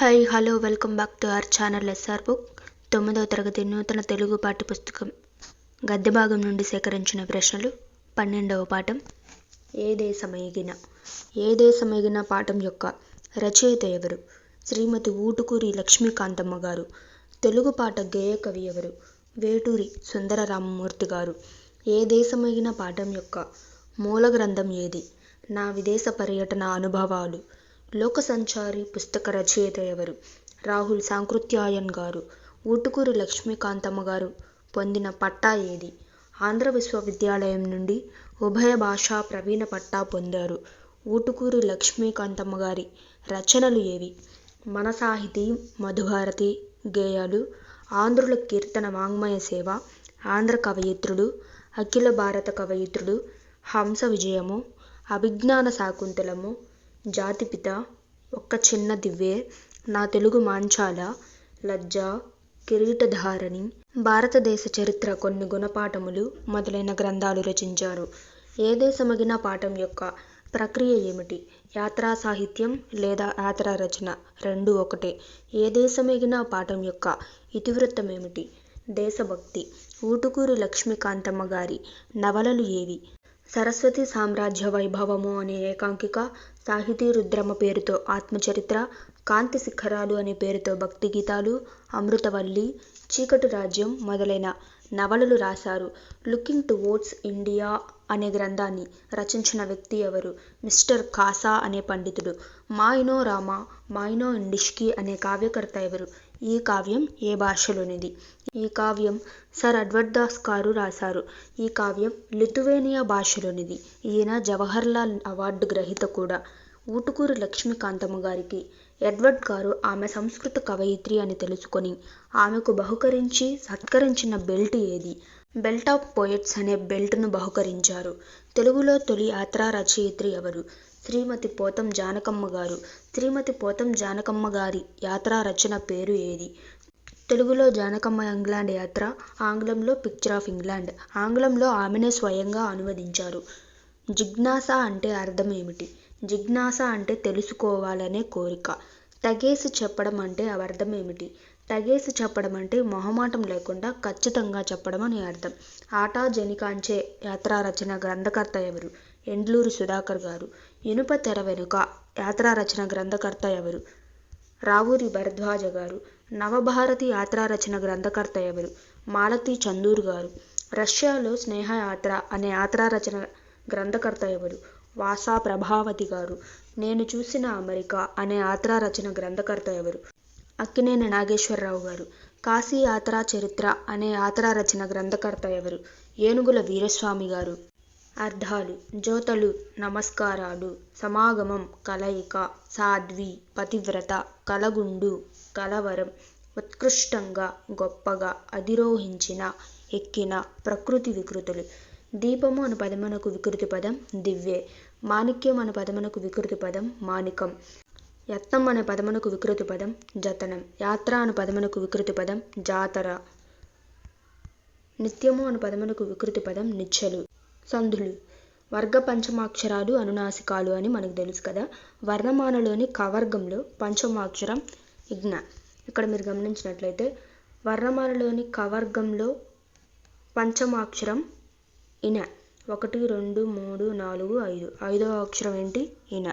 Hi hello welcome back to our channel SR book. 9వ తరగతి నూతన తెలుగు పాఠ్యపుస్తకం గద్య భాగం నుండి సేకరించిన ప్రశ్నలు. 12వ పాఠం ఏ దేశమేగిన పాఠం యొక్క రచయిత ఎవరు? శ్రీమతి ఊటుకూరి లక్ష్మీకాంతమ్మ గారు. తెలుగు పాట గేయ కవి ఎవరు? వేటూరి సుందర రామమూర్తి గారు. ఏ దేశమేగిన పాఠం యొక్క మూల గ్రంథం ఏది? నా విదేశ పర్యటన అనుభవాలు. లోక సంచారి పుస్తక రచయిత ఎవరు? రాహుల్ సాంకృత్యాయన్ గారు. ఊటుకూరి లక్ష్మీకాంతమ్మ గారు పొందిన పట్టా ఏది? ఆంధ్ర విశ్వవిద్యాలయం నుండి ఉభయ భాషా ప్రవీణ పట్టా పొందారు. ఊటుకూరి లక్ష్మీకాంతమ్మ గారి రచనలు ఏవి? మన సాహితీ, మధుభారతి, గేయాలు, ఆంధ్రుల కీర్తన వాంగ్మయ సేవ, ఆంధ్ర కవయిత్రులు, అఖిల భారత కవయిత్రులు, హంస విజయము, అభిజ్ఞాన శాకుంతలము, జాతిపిత, ఒక్క చిన్న దివ్వే, నా తెలుగు మాంచాల, లజ్జ, కిరీటధారణి, భారతదేశ చరిత్ర, కొన్ని గుణపాఠములు మొదలైన గ్రంథాలు రచించారు. ఏ దేశమగిన పాఠం యొక్క ప్రక్రియ ఏమిటి? యాత్రా సాహిత్యం లేదా యాత్రా రచన? రెండు ఒకటే. ఏ దేశమేగిన పాఠం యొక్క ఇతివృత్తం ఏమిటి? దేశభక్తి. ఊటుకూరి లక్ష్మీకాంతమ్మ గారి నవలలు ఏవి? సరస్వతి సామ్రాజ్య వైభవము అనే ఏకాంకిక, సాహితీ రుద్రమ పేరుతో ఆత్మచరిత్ర, కాంతి శిఖరాలు అనే పేరుతో భక్తి గీతాలు, అమృతవల్లి, చీకటి రాజ్యం మొదలైన నవలలు రాశారు. లుకింగ్ టువర్డ్స్ ఇండియా అనే గ్రంథాన్ని రచించిన వ్యక్తి ఎవరు? మిస్టర్ ఖాసా అనే పండితుడు. మాయినో రామ, మాయినో ఇండిష్కి అనే కావ్యకర్త ఎవరు? ఈ కావ్యం ఏ భాషలోనిది? ఈ కావ్యం సర్ ఎడ్వర్డ్ దాస్ గారు రాశారు. ఈ కావ్యం లిథువేనియా భాషలోనిది. ఈయన జవహర్లాల్ అవార్డు గ్రహీత కూడా. ఊటుకూరి లక్ష్మీకాంతమ్మ గారికి ఎడ్వర్డ్ గారు ఆమె సంస్కృత కవయిత్రి అని తెలుసుకొని ఆమెకు బహుకరించి సత్కరించిన బెల్ట్ ఏది? బెల్ట్ ఆఫ్ పోయెట్స్ అనే బెల్ట్ను బహుకరించారు. తెలుగులో తొలి యాత్రా రచయిత్రి ఎవరు? శ్రీమతి పోతం జానకమ్మ గారు. శ్రీమతి పోతం జానకమ్మ గారి యాత్రా రచన పేరు ఏది? తెలుగులో జానకమ్మ ఇంగ్లాండ్ యాత్ర, ఆంగ్లంలో పిక్చర్ ఆఫ్ ఇంగ్లాండ్. ఆంగ్లంలో ఆమెనే స్వయంగా అనువదించారు. జిజ్ఞాస అంటే అర్థం ఏమిటి? జిజ్ఞాస అంటే తెలుసుకోవాలనే కోరిక. తెగేసి చెప్పడం అంటే అర్థం ఏమిటి? తెగేసి చెప్పడం అంటే మొహమాటం లేకుండా ఖచ్చితంగా చెప్పడం అని అర్థం. ఆటా జనికాంచే యాత్రా రచన గ్రంథకర్త ఎవరు? ఎండ్లూరి సుధాకర్ గారు. ఇనుప తెర వెనుక యాత్రా రచన గ్రంథకర్త ఎవరు? రావూరి భరద్వాజ గారు. నవభారతి యాత్రా రచన గ్రంథకర్త ఎవరు? మాలతీ చందూర్ గారు. రష్యాలో స్నేహయాత్ర అనే యాత్రా రచన గ్రంథకర్త ఎవరు? వాసా ప్రభావతి గారు. నేను చూసిన అమెరికా అనే యాత్రా రచన గ్రంథకర్త ఎవరు? అక్కినేని నాగేశ్వరరావు గారు. కాశీ యాత్రా చరిత్ర అనే యాత్రా రచన గ్రంథకర్త ఎవరు? ఏనుగుల వీరస్వామి గారు. అర్థాలు: జోతలు, నమస్కారాలు, సమాగమం, కలయిక, సాధ్వి, పతివ్రత, కలగుండు, కలవరం, ఉత్కృష్టంగా, గొప్పగా, అధిరోహించిన, ఎక్కిన, ప్రకృతి వికృతులు. దీపము అను పదమునకు వికృతి పదం దివ్వె. మాణిక్యం అను పదమునకు వికృతి పదం మాణికం. యత్నం అనే పదమునకు వికృతి పదం జతనం. యాత్ర అను పదమునకు వికృతి పదం జాతర. నిత్యము అను పదమునకు వికృతి పదం నిచ్చెలు. సంధులు. వర్గ పంచమాక్షరాలు అనునాసికాలు అని మనకు తెలుసు కదా. వర్ణమాలలోని కవర్గంలో పంచమాక్షరం ఇగ్న. ఇక్కడ మీరు గమనించినట్లయితే వర్ణమాలలోని కవర్గంలో పంచమాక్షరం ఇన. 1 2 3 4 5. 5వ అక్షరం ఏంటి? ఇన.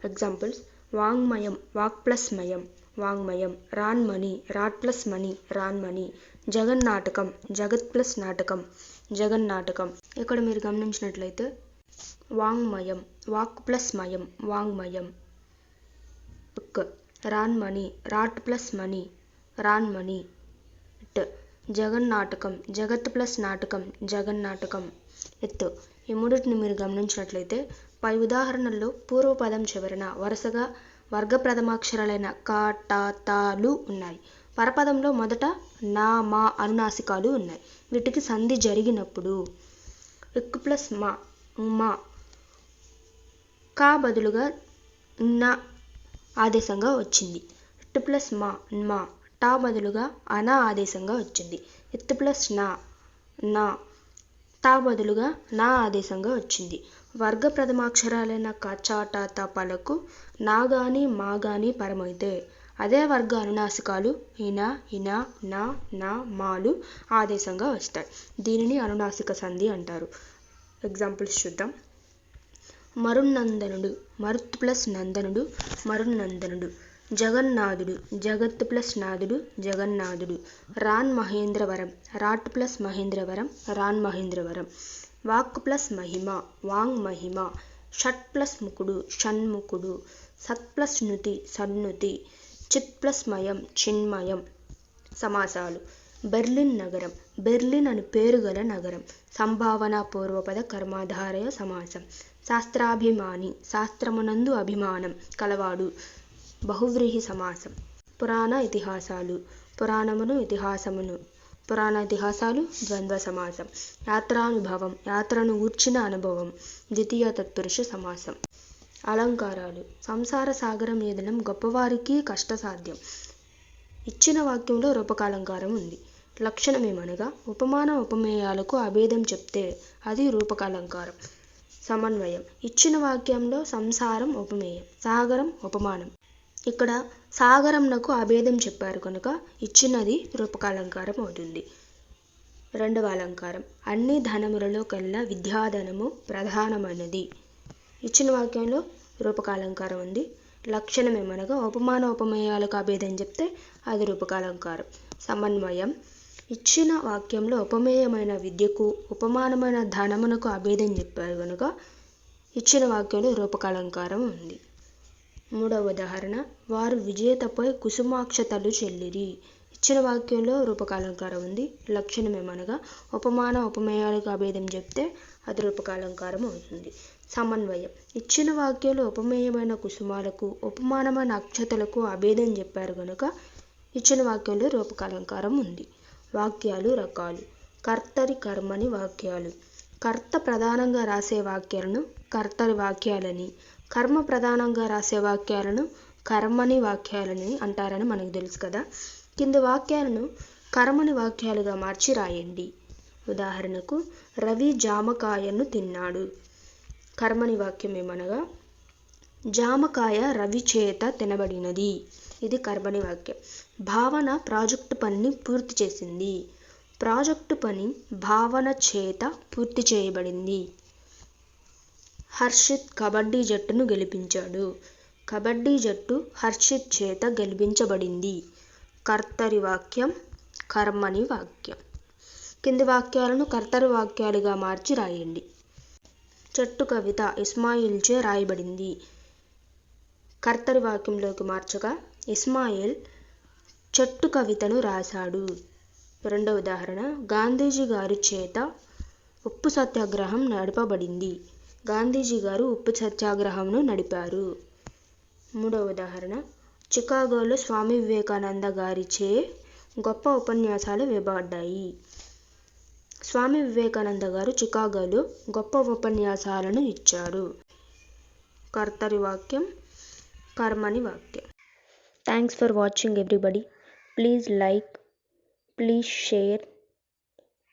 ఎగ్జాంపుల్స్: వాంగ్మయం, వాక్ ప్లస్ మయం, వాంగ్మయం. రాన్మణి, రాట్ ప్లస్ మణి, రాన్మణి. జగన్నాటకం, జగత్ ప్లస్ నాటకం, జగన్నాటకం. ఇక్కడ మీరు గమనించినట్లయితే వాంగ్మయం, వాక్ ప్లస్ మయం, వాంగ్మయం. రాన్మణి, రాట్ ప్లస్ మణి, రాన్మణి. జగన్నాటకం, జగత్ ప్లస్ నాటకం, జగన్నాటకం. ఎత్తు. ఈ మూడింటిని మీరు గమనించినట్లయితే పై ఉదాహరణల్లో పూర్వపదం చివరన వరుసగా వర్గ ప్రథమాక్షరాలైన క, ట, త, లు ఉన్నాయి. పరపదంలో మొదట నా, మా అనునాసికాలు ఉన్నాయి. వీటికి సంధి జరిగినప్పుడు ఇక్ ప్లస్ మా, మా. కా బదులుగా న ఆదేశంగా వచ్చింది. ఇట్ ప్లస్ మా, మా. టా బదులుగా అన ఆదేశంగా వచ్చింది. ఇత్ ప్లస్ నా, నా. టా బదులుగా నా ఆదేశంగా వచ్చింది. వర్గ ప్రథమాక్షరాలైన క చ ట త పలకు నా గాని మా గాని పరమైతే అదే వర్గ అనునాసికాలు ఇన ఇన న న మాలు ఆదేశంగా వస్తాయి. దీనిని అనునాసిక సంధి అంటారు. ఎగ్జాంపుల్స్ చూద్దాం. మరున్నందనుడు మరుత్ ప్లస్ నందనుడు మరున్నందనుడు. జగన్నాథుడు జగత్ ప్లస్ నాథుడు జగన్నాథుడు. రాన్ మహేంద్రవరం రాట్ ప్లస్ మహేంద్రవరం రాన్ మహేంద్రవరం. వాక్ ప్లస్ మహిమ వాంగ్ మహిమ. షట్ ప్లస్ ముకుడు షణ్ముకుడు. సత్ ప్లస్ నుతి సన్నుతి. చిత్ ప్లస్ మయం చిన్మయం. సమాసాలు. బెర్లిన్ నగరం బెర్లిన్ అని పేరు గల నగరం. సంభావన పూర్వపద కర్మాధారయ సమాసం. శాస్త్రాభిమాని శాస్త్రమునందు అభిమానం కలవాడు. బహువ్రీహి సమాసం. పురాణ ఇతిహాసాలు పురాణమును ఇతిహాసమును. పురాణ ఇతిహాసాలు ద్వంద్వ సమాసం. యాత్రానుభవం యాత్రను గూర్చిన అనుభవం. ద్వితీయ తత్పురుష సమాసం. అలంకారాలు. సంసార సాగరం ఈదడం గొప్పవారికి కష్టసాధ్యం. ఇచ్చిన వాక్యంలో రూపకాలంకారం ఉంది. లక్షణమేమనగా ఉపమాన ఉపమేయాలకు అభేదం చెప్తే అది రూపకాలంకారం. సమన్వయం. ఇచ్చిన వాక్యంలో సంసారం ఉపమేయం సాగరం ఉపమానం. ఇక్కడ సాగరంనకు అభేదం చెప్పారు కనుక ఇచ్చినది రూపకాలంకారం అవుతుంది. రెండవ అలంకారం. అన్ని ధనములలో కల్లా విద్యాధనము ప్రధానమైనది. ఇచ్చిన వాక్యంలో రూపకాలంకారం ఉంది. లక్షణమేమనగా ఉపమాన ఉపమేయాలకు అభేదం చెప్తే అది రూపకాలంకారం. సమన్వయం. ఇచ్చిన వాక్యంలో ఉపమేయమైన విద్యకు ఉపమానమైన ధనమునకు అభేదం చెప్పారు కనుక ఇచ్చిన వాక్యంలో రూపకాలంకారం ఉంది. మూడవ ఉదాహరణ. వారు విజేతపై కుసుమాక్షతలు చెల్లిరి. ఇచ్చిన వాక్యంలో రూపకాలంకారం ఉంది. లక్షణమేమనగా ఉపమాన ఉపమేయాలకు అభేదం చెప్తే అది రూపకాలంకారం అవుతుంది. సమన్వయం. ఇచ్చిన వాక్యంలో ఉపమేయమైన కుసుమాలకు ఉపమానమైన అక్షతలకు అభేదం చెప్పారు కనుక ఇచ్చిన వాక్యంలో రూపకాలంకారం ఉంది. వాక్యాలు రకాలు. కర్తరి కర్మని వాక్యాలు. కర్త ప్రధానంగా రాసే వాక్యాలను కర్తరి వాక్యాలని, కర్మ ప్రధానంగా రాసే వాక్యాలను కర్మని వాక్యాలని అంటారని మనకు తెలుసు కదా. కింది వాక్యాలను కర్మని వాక్యాలుగా మార్చి రాయండి. ఉదాహరణకు రవి జామకాయను తిన్నాడు. కర్మని వాక్యం ఏమనగా జామకాయ రవి చేత తినబడినది. ఇది కర్మని వాక్యం. భావన ప్రాజెక్టు పనిని పూర్తి చేసింది. ప్రాజెక్టు పని భావన చేత పూర్తి చేయబడింది. హర్షిత్ కబడ్డీ జట్టును గెలిపించాడు. కబడ్డీ జట్టు హర్షిత్ చేత గెలిపించబడింది. కర్తరి వాక్యం కర్మని వాక్యం. కింది వాక్యాలను కర్తరి వాక్యాలుగా మార్చి రాయండి. చెట్టు కవిత ఇస్మాయిల్చే రాయబడింది. కర్తరి వాక్యంలోకి మార్చగా ఇస్మాయిల్ చెట్టు కవితను రాశాడు. రెండవ ఉదాహరణ. గాంధీజీ గారి చేత ఉప్పు సత్యాగ్రహం నడపబడింది. గాంధీజీ గారు ఉప్పు సత్యాగ్రహంను నడిపారు. మూడవ ఉదాహరణ. చికాగోలో స్వామి వివేకానంద గారిచే గొప్ప ఉపన్యాసాలు ఇవ్వబడ్డాయి. స్వామి వివేకానంద గారు చికాగోలో గొప్ప ఉపన్యాసాలను ఇచ్చారు. కర్తరి వాక్యం కర్మని వాక్యం. Thanks for watching everybody. Please like, please share,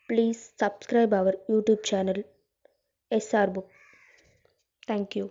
please subscribe our YouTube channel SR Book. Thank you.